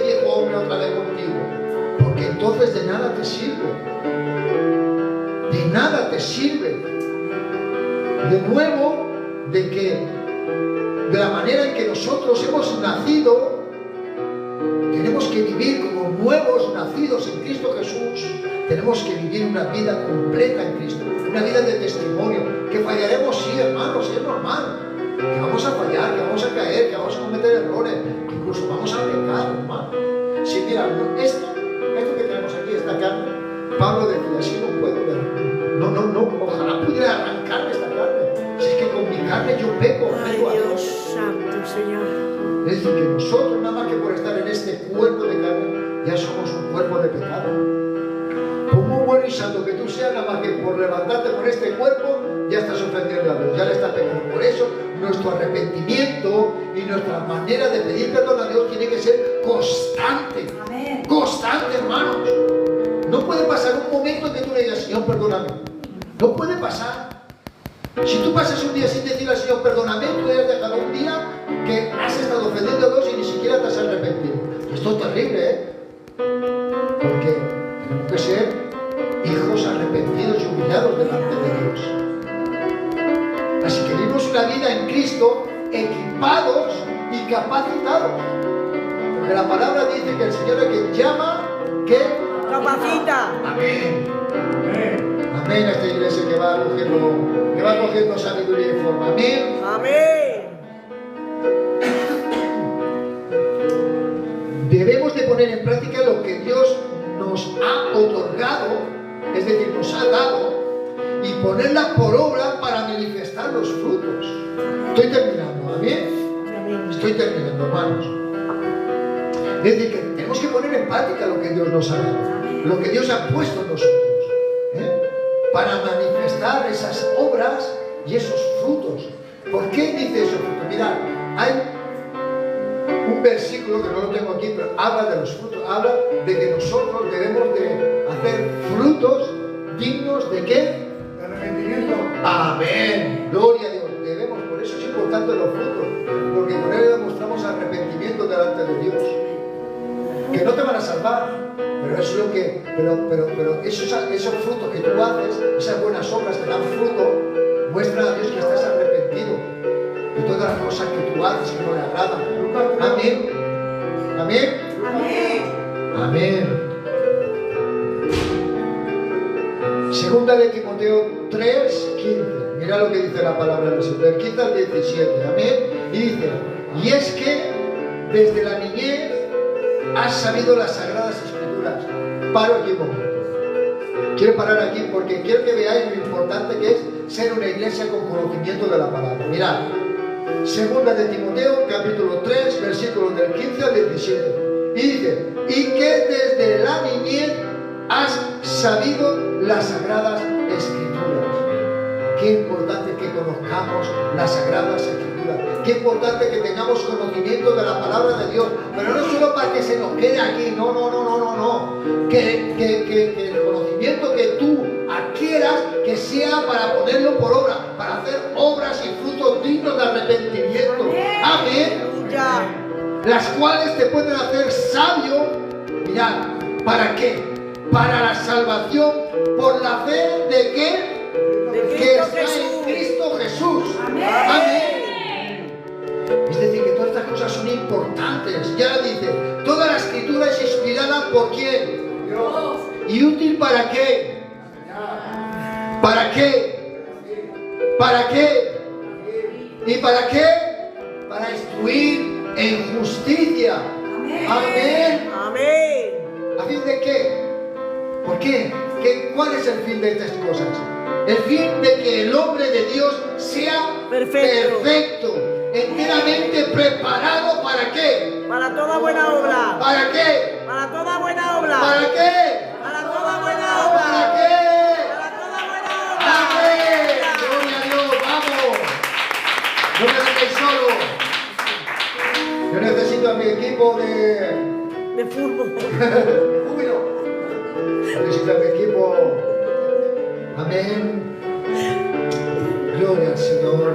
viejo hombre otra vez contigo, porque entonces de nada te sirve. De nada te sirve. De nuevo, de la manera en que nosotros hemos nacido, tenemos que vivir como nuevos nacidos en Cristo Jesús. Tenemos que vivir una vida completa en Cristo, una vida de testimonio. Que fallaremos, sí, hermanos, es normal. Que vamos a fallar, que vamos a caer, que vamos a cometer errores, que incluso vamos a pecar, hermano. Si mira, esto que tenemos aquí, esta carne, Pablo decía, así no puedo ver. No, ojalá pudiera arrancarme esta carne. Si es que con mi carne yo peco a Dios. Santo Señor. Es decir, que nosotros, nada más que por estar en este cuerpo de carne, ya somos un cuerpo de pecado. Por muy bueno y santo que tú seas, nada más que por levantarte con este cuerpo, ya estás ofendiendo a Dios, ya le estás pecando. Por eso, nuestro arrepentimiento y nuestra manera de pedir perdón a Dios tiene que ser constante. Amén. Constante, hermanos. No puede pasar un momento que tú le digas, Señor, perdóname. No puede pasar. Si tú pasas un día sin decirle al Señor, perdóname, tú has dejado un día que has estado ofendiendo a Dios y ni siquiera te has arrepentido. Esto es terrible, porque tenemos que ser hijos arrepentidos y humillados delante de Dios. Así que vivimos una vida en Cristo, equipados y capacitados. Porque la palabra dice que el Señor es quien llama, que capacita. Amén. Amén a esta iglesia que va cogiendo sabiduría y forma. Amén. Amén. Debemos de poner en práctica lo que Dios nos ha otorgado, es decir, nos ha dado, y ponerla por obra para manifestar los frutos. Estoy terminando, ¿amén? Estoy terminando, hermanos. Es decir, que tenemos que poner en práctica lo que Dios nos ha dado, lo que Dios ha puesto en nosotros, para manifestar esas obras y esos frutos. ¿Por qué dice eso? Porque mirad, hay un versículo que no lo tengo aquí, pero habla de los frutos, habla de que nosotros debemos de hacer frutos dignos de ¿qué? De arrepentimiento. Amén, gloria a Dios. Debemos, por eso es importante los frutos, porque con ellos demostramos arrepentimiento delante de Dios. Que no te van a salvar, pero es lo que, pero esos frutos que tú haces, esas buenas obras que dan fruto, muestran a Dios que estás arrepentido de todas las cosas que tú haces que no le agradan. Amén. Amén. Amén. Segunda de Timoteo 3:15. Mira lo que dice la palabra del Señor, del 15 al 17. Amén. Y dice: y es que desde la niñez has sabido las Sagradas Escrituras. Paro aquí un momento. Quiero parar aquí porque quiero que veáis lo importante que es ser una iglesia con conocimiento de la palabra. Mirad, segunda de Timoteo, capítulo 3, versículos del 15 al 17. Y dice: y que desde la niñez has sabido las Sagradas Escrituras. Qué importante que conozcamos las Sagradas Escrituras. Qué importante que tengamos conocimiento de la palabra de Dios. Pero no solo para que se nos quede aquí. No. Que el conocimiento que tú adquieras, que sea para ponerlo por obra, para hacer obras y frutos dignos de arrepentimiento. Amén. Las cuales te pueden hacer sabio. Mirad, ¿para qué? Para la salvación por la fe de qué? Que está en Cristo Jesús. Amén. Es decir, que todas estas cosas son importantes. Ya dice, toda la escritura es inspirada por ¿quién? Dios. ¿Y útil para qué? ¿Para qué? ¿Para qué? ¿Y para qué? Para instruir en justicia. Amén. ¿A fin de qué? ¿Por qué? ¿Cuál es el fin de estas cosas? El fin de que el hombre de Dios sea perfecto, enteramente preparado. ¿Para qué? Para toda buena obra. ¿Para qué? Para toda buena obra. ¿Para qué? Para toda buena obra. ¿Para qué? Para toda buena obra. ¡Amén! ¡Gloria a Dios! ¡Vamos! No me dejéis solo. Yo necesito a mi equipo de fútbol. júbilo. Necesito a mi equipo. Amén. Gloria al Señor.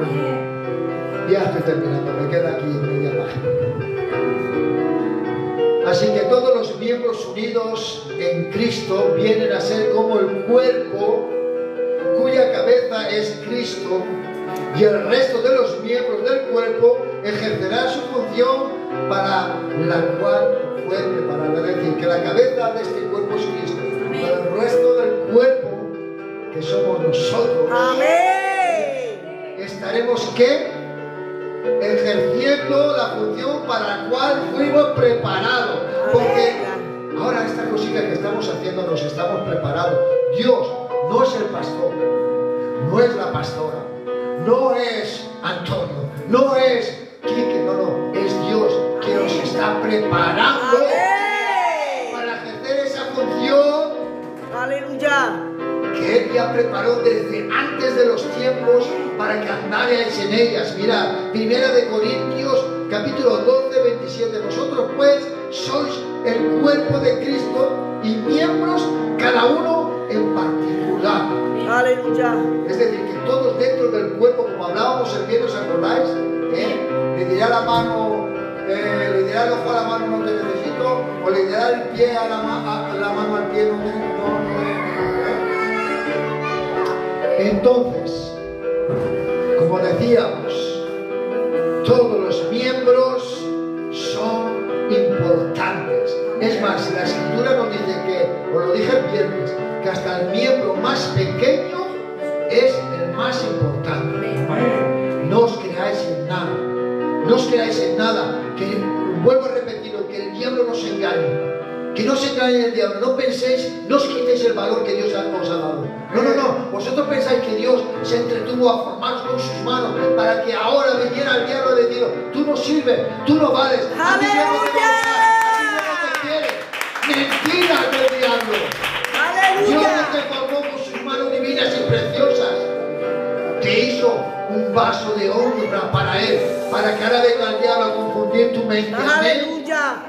Ya estoy terminando, me queda aquí media página. Así que todos los miembros unidos en Cristo vienen a ser como el cuerpo cuya cabeza es Cristo, y el resto de los miembros del cuerpo ejercerá su función para la cual fue preparada. Es decir, que la cabeza de este cuerpo es Cristo, pero el resto del cuerpo, que somos nosotros, Amén, estaremos ¿qué? Ejerciendo la función para la cual fuimos preparados. Porque ahora esta cosita que estamos haciendo nos estamos preparando. Dios no es el pastor, no es la pastora, no es Antonio, no es Quique, no, es Dios que nos está preparando para ejercer esa función. Aleluya. Que Él ya preparó desde antes de los tiempos para que andarais en ellas. Mira, 1 de Corintios capítulo 12, 27. Vosotros pues sois el cuerpo de Cristo y miembros cada uno en particular. Aleluya. Es decir, que todos dentro del cuerpo, como hablábamos el viernes, ¿os acordáis? Le dirá la mano, le dirá el ojo a la mano, no te necesito, o le dirá el pie a la mano al pie, no te necesito. Entonces, como decíamos, todos los miembros son importantes. Es más, la Escritura nos dice que, os lo dije el viernes, que hasta el miembro más pequeño es el más importante. No os creáis en nada. No os creáis en nada. Que vuelvo a repetirlo, que el diablo nos engañe. Que no se en el diablo. No penséis, no os quitéis el valor que Dios os ha dado. No, no, no. Vosotros pensáis que Dios se entretuvo a formaros con sus manos para que ahora viniera el diablo a decir, tú no sirves, tú no vales. A ti Dios no te va a usar, a ti Dios no te quiere. Mentira del diablo. Dios no te formó con sus manos divinas y preciosas. Te hizo un vaso de honra para Él, para que ahora venga el diablo a confundir tu mente. Aleluya.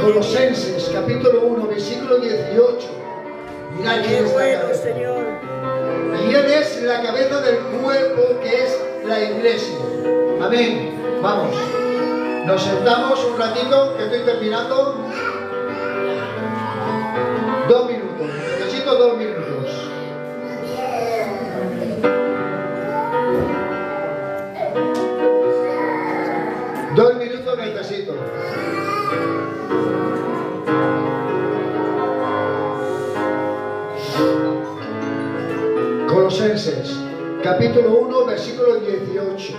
Colosenses capítulo 1, versículo 18. Mirad quién es la cabeza. Señor. Y Él es la cabeza del cuerpo que es la iglesia. Amén. Vamos. Nos sentamos un ratito, que estoy terminando. 2 minutos. Necesito 2 minutos. Dos minutos necesito. Colosenses, capítulo 1, versículo 18.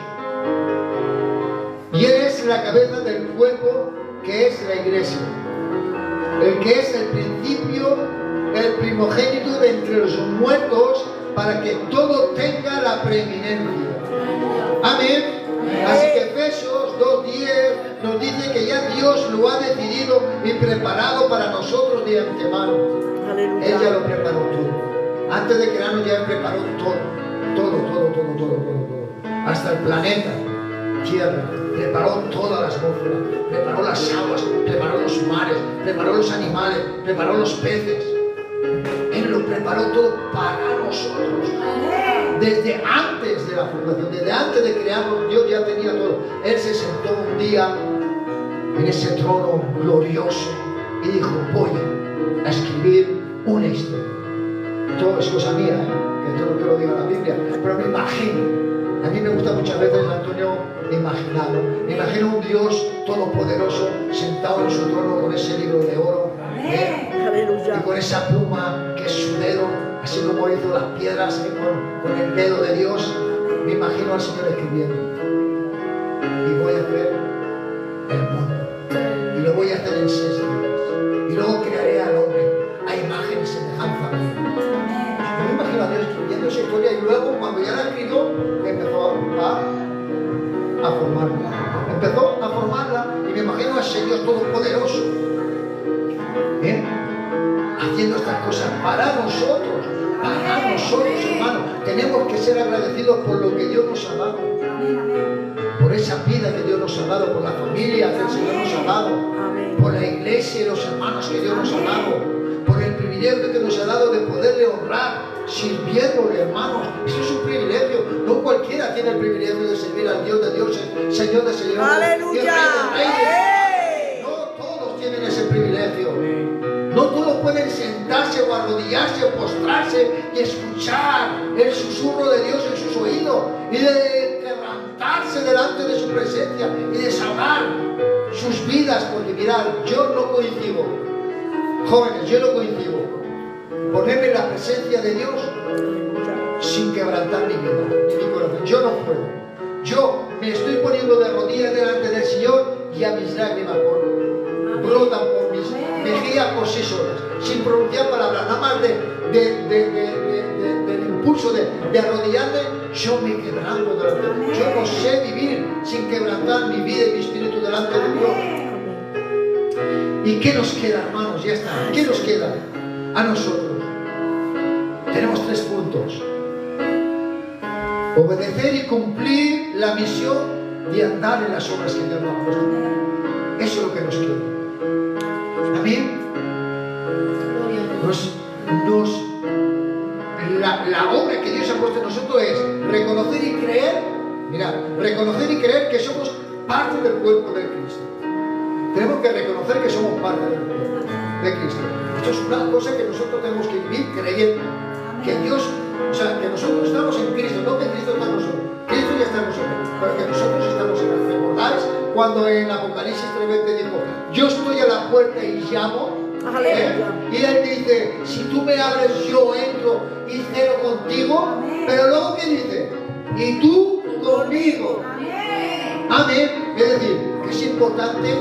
Y Él es la cabeza del cuerpo que es la iglesia, el que es el principio, el primogénito de entre los muertos, para que todo tenga la preeminencia. Amén. Así que Efesios 2:10 nos dice que ya Dios lo ha decidido y preparado para nosotros de antemano. Él ya lo preparó todo. Antes de crearnos ya Él preparó todo. Hasta el planeta, tierra. Preparó toda la atmósfera. Preparó las aguas. Preparó los mares. Preparó los animales. Preparó los peces. Él lo preparó todo para nosotros. Desde antes de la fundación, desde antes de crearnos, Dios ya tenía todo. Él se sentó un día en ese trono glorioso y dijo, voy a escribir una historia. Todo es cosa mía, que todo lo que lo diga la Biblia, pero me imagino. A mí me gusta muchas veces, Antonio, imaginarlo. Me imagino un Dios todopoderoso sentado en su trono con ese libro de oro. Y con esa pluma que es su dedo, así como hizo las piedras con el dedo de Dios. Me imagino al Señor escribiendo. Y voy a hacer el mundo. Y lo voy a hacer en 6 días. Y luego crearé al hombre a imagen y semejanza mía. Yo me imagino a Dios escribiendo esa historia y luego cuando ya la escribió empezó a formarla. Empezó a formarla y me imagino al Señor Todopoderoso haciendo estas cosas para nosotros, hermanos. Tenemos que ser agradecidos por lo que Dios nos ha dado, por esa vida que Dios nos ha dado, por la familia que el Señor nos ha dado, por la iglesia y los hermanos que Dios nos ha dado, por el privilegio que nos ha dado de poderle honrar, sirviéndole, hermanos. Eso es un privilegio. No cualquiera tiene el privilegio de servir al Dios de dioses, Señor de señores, ¡Aleluya! y Rey de reyes. No todos tienen ese privilegio. No todos pueden sentarse o arrodillarse o postrarse y escuchar el susurro de Dios en sus oídos y de quebrantarse delante de su presencia y desahogar sus vidas, porque mirad, yo no coincido, jóvenes, yo no coincido ponerme en la presencia de Dios sin quebrantar mi vida, mi corazón. Yo no puedo. Yo me estoy poniendo de rodillas delante del Señor y a mis lágrimas brotan por mis mejillas por 6 horas, sin pronunciar palabras, nada más del impulso de arrodillarme, yo me quebranto delante de Dios. Yo no sé vivir sin quebrantar mi vida y mi espíritu delante de Dios. ¿Y qué nos queda, hermanos? Ya está. ¿Qué nos queda a nosotros? Tenemos 3 puntos. Obedecer y cumplir la misión de andar en las obras que Dios nos ha puesto. Eso es lo que nos queda. Amén. La obra que Dios ha puesto en nosotros es reconocer y creer. Mirad, reconocer y creer que somos parte del cuerpo de Cristo. Tenemos que reconocer que somos parte del cuerpo de Cristo. Esto es una cosa que nosotros tenemos que vivir creyendo. Que Dios, o sea, que nosotros estamos en Cristo, no que Cristo está en nosotros. Cristo ya está en nosotros, pero que nosotros estamos en Él. ¿Recordáis cuando en Apocalipsis 3:20 dijo, yo estoy a la puerta y llamo? Y Él dice, si tú me abres, yo entro y ceno contigo. Pero luego, ¿qué dice? Y tú conmigo. Amén. importante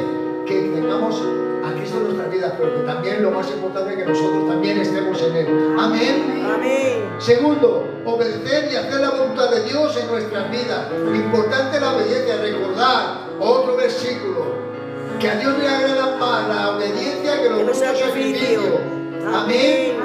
que tengamos a Cristo en nuestra vida, pero que también lo más importante es que nosotros también estemos en Él. Amén. Amén. Segundo, obedecer y hacer la voluntad de Dios en nuestras vidas. Importante la obediencia. Recordar otro versículo, que a Dios le agrada más la obediencia que los sacrificios. Amén.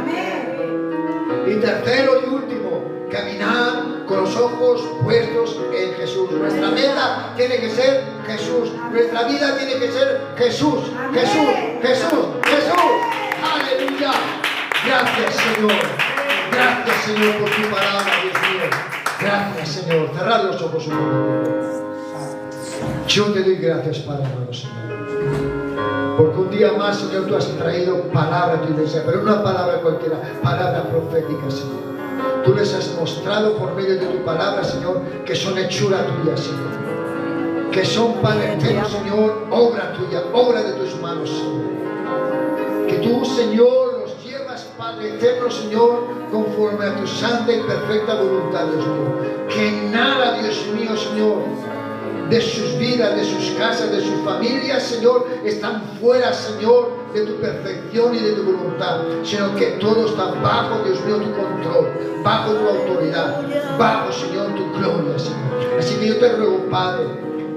Y tercero y último, caminar con los ojos puestos en Jesús. Nuestra meta tiene que ser Jesús. Nuestra vida tiene que ser Jesús. Jesús, Jesús, Jesús. Aleluya. Gracias, Señor. Gracias, Señor, por tu palabra, Dios mío. Gracias, Señor. Cerrad los ojos un momento. Yo te doy gracias, Padre amado, Señor. Porque un día más, Señor, tú has traído palabra a tu iglesia, pero una palabra cualquiera, palabra profética, Señor. Tú les has mostrado por medio de tu palabra, Señor, que son hechura tuya, Señor. Que son, Padre eterno, Señor, obra tuya, obra de tus manos, Señor. Que tú, Señor, los llevas, Padre eterno, Señor, conforme a tu santa y perfecta voluntad, Dios mío. Que nada, Dios mío, Señor, de sus vidas, de sus casas, de sus familias, Señor, están fuera, Señor, de tu perfección y de tu voluntad, sino que todo está bajo, Dios mío, tu control, bajo tu autoridad, bajo, Señor, tu gloria, Señor. Así que yo te ruego, Padre,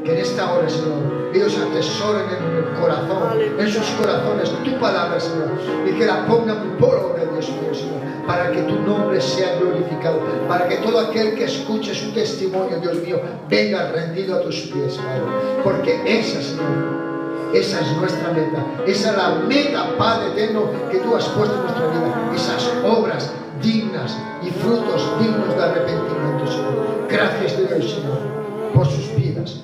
que en esta hora, Señor, ellos atesoren en el corazón, en sus corazones, tu palabra, Señor, y que la pongan por obra, Dios mío, Señor, para que tu nombre sea glorificado, para que todo aquel que escuche su testimonio, Dios mío, venga rendido a tus pies, Padre, porque esa, Señor, esa es nuestra meta, esa es la meta, Padre eterno, que tú has puesto en nuestra vida, esas obras dignas y frutos dignos de arrepentimiento, Señor. Gracias te doy, Señor, por sus vidas,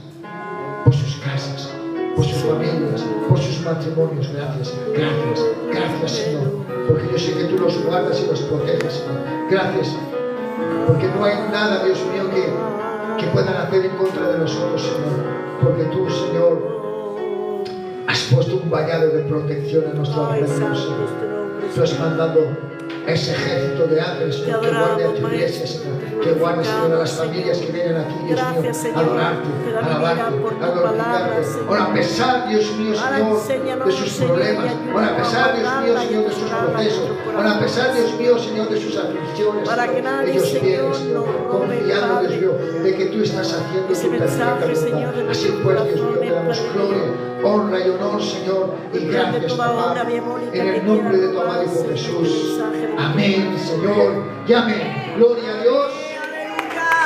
por sus casas, por sus familias, por sus matrimonios. Gracias, gracias, gracias, Señor, porque yo sé que tú los guardas y los proteges, Señor. Gracias, porque no hay nada, Dios mío, que puedan hacer en contra de nosotros, Señor, porque tú, Señor, has puesto un vallado de protección a nuestro alrededor, Señor. Tú has mandado ese ejército de ángeles, Señor, que guarde a tu iglesia, Señor, que guarde, Señor, a las familias que vienen aquí, Dios mío, a adorarte, a alabarte, a glorificarte. Ahora, a pesar, Dios mío, Señor, de sus problemas, ahora, a pesar, Dios mío, Señor, de sus procesos, ahora, a pesar, Dios mío, Señor, de sus aflicciones, Señor, ellos vienen, Señor, confiando, Dios mío, de que tú estás haciendo tu perfecta voluntad. Así pues, Dios mío, te damos gloria, honra y honor, Señor, y gracias, papá, en el nombre de tu amado Hijo Jesús. Amén, Señor, y amén. Gloria a Dios.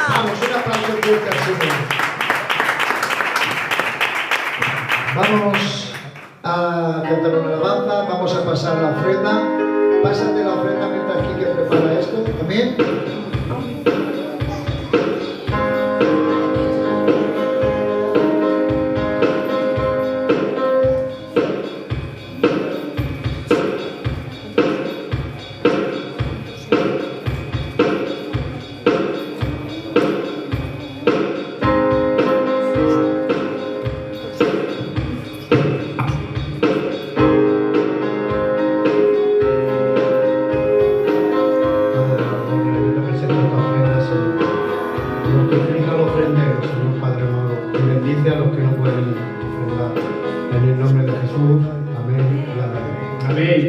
Vamos, un aplauso fuerte al Señor. Vamos a cantar una alabanza, vamos a pasar la ofrenda. Pásate la ofrenda mientras aquí que prepara esto. Amén. Amén.